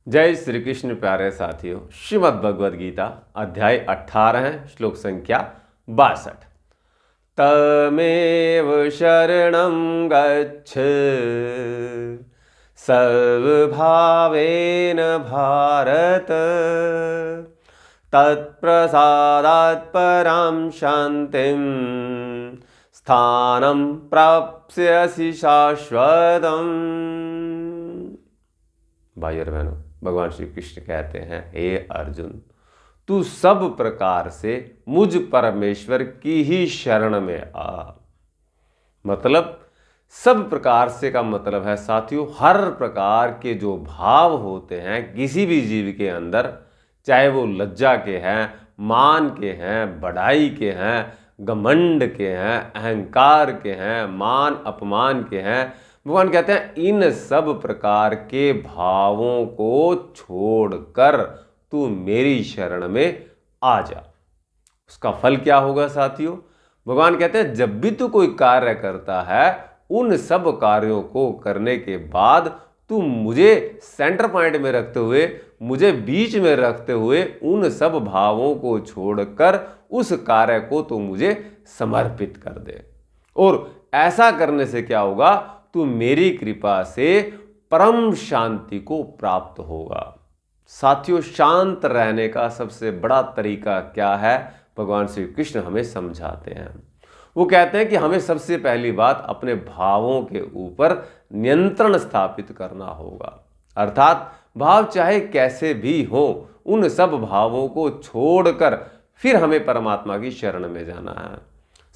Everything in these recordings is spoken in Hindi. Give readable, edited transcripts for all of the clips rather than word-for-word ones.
जय श्री कृष्ण प्यारे साथियों। श्रीमद् भगवद गीता अध्याय 18 है, श्लोक संख्या 62। तमेव शरणं गच्छ सर्वभावेन भारत तत्प्रसादात् परां शान्तिं स्थानं प्राप्स्यसि शाश्वतम्। भाई और बहनों, भगवान श्री कृष्ण कहते हैं, हे अर्जुन, तू सब प्रकार से मुझ परमेश्वर की ही शरण में आ। मतलब सब प्रकार से का मतलब है साथियों, हर प्रकार के जो भाव होते हैं किसी भी जीव के अंदर, चाहे वो लज्जा के हैं, मान के हैं, बढ़ाई के हैं, घमंड के हैं, अहंकार के हैं, मान अपमान के हैं, भगवान कहते हैं इन सब प्रकार के भावों को छोड़कर तू मेरी शरण में आ जा। उसका फल क्या होगा साथियों? भगवान कहते हैं जब भी तू कोई कार्य करता है, उन सब कार्यों को करने के बाद तू मुझे सेंटर पॉइंट में रखते हुए, मुझे बीच में रखते हुए उन सब भावों को छोड़कर उस कार्य को तू मुझे समर्पित कर दे। और ऐसा करने से क्या होगा? तू मेरी कृपा से परम शांति को प्राप्त होगा। साथियों, शांत रहने का सबसे बड़ा तरीका क्या है? भगवान श्री कृष्ण हमें समझाते हैं। वो कहते हैं कि हमें सबसे पहली बात अपने भावों के ऊपर नियंत्रण स्थापित करना होगा। अर्थात भाव चाहे कैसे भी हो, उन सब भावों को छोड़कर फिर हमें परमात्मा की शरण में जाना है।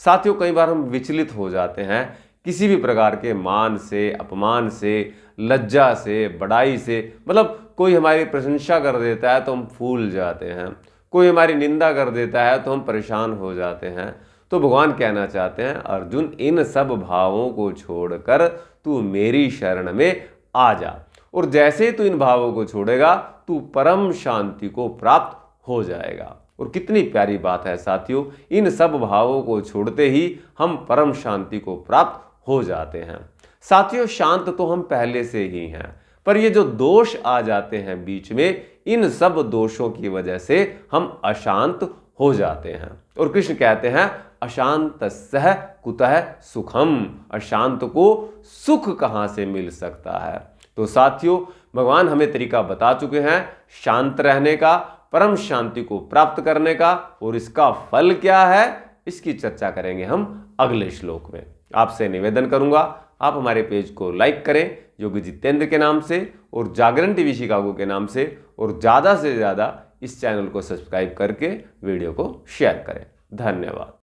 साथियों, कई बार हम विचलित हो जाते हैं किसी भी प्रकार के मान से, अपमान से, लज्जा से, बड़ाई से। मतलब कोई हमारी प्रशंसा कर देता है तो हम फूल जाते हैं, कोई हमारी निंदा कर देता है तो हम परेशान हो जाते हैं। तो भगवान कहना चाहते हैं, अर्जुन, इन सब भावों को छोड़कर तू मेरी शरण में आ जा। और जैसे तू इन भावों को छोड़ेगा, तू परम शांति को प्राप्त हो जाएगा। और कितनी प्यारी बात है साथियों, इन सब भावों को छोड़ते ही हम परम शांति को प्राप्त हो जाते हैं। साथियों, शांत तो हम पहले से ही हैं, पर ये जो दोष आ जाते हैं बीच में, इन सब दोषों की वजह से हम अशांत हो जाते हैं। और कृष्ण कहते हैं, अशांतस्सह कुतः सुखम। अशांत को सुख कहां से मिल सकता है? तो साथियों, भगवान हमें तरीका बता चुके हैं शांत रहने का, परम शांति को प्राप्त करने का। और इसका फल क्या है, इसकी चर्चा करेंगे हम अगले श्लोक में। आपसे निवेदन करूंगा, आप हमारे पेज को लाइक करें, योगी जितेंद्र के नाम से और जागरण टीवी शिकागो के नाम से, और ज़्यादा से ज़्यादा इस चैनल को सब्सक्राइब करके वीडियो को शेयर करें। धन्यवाद।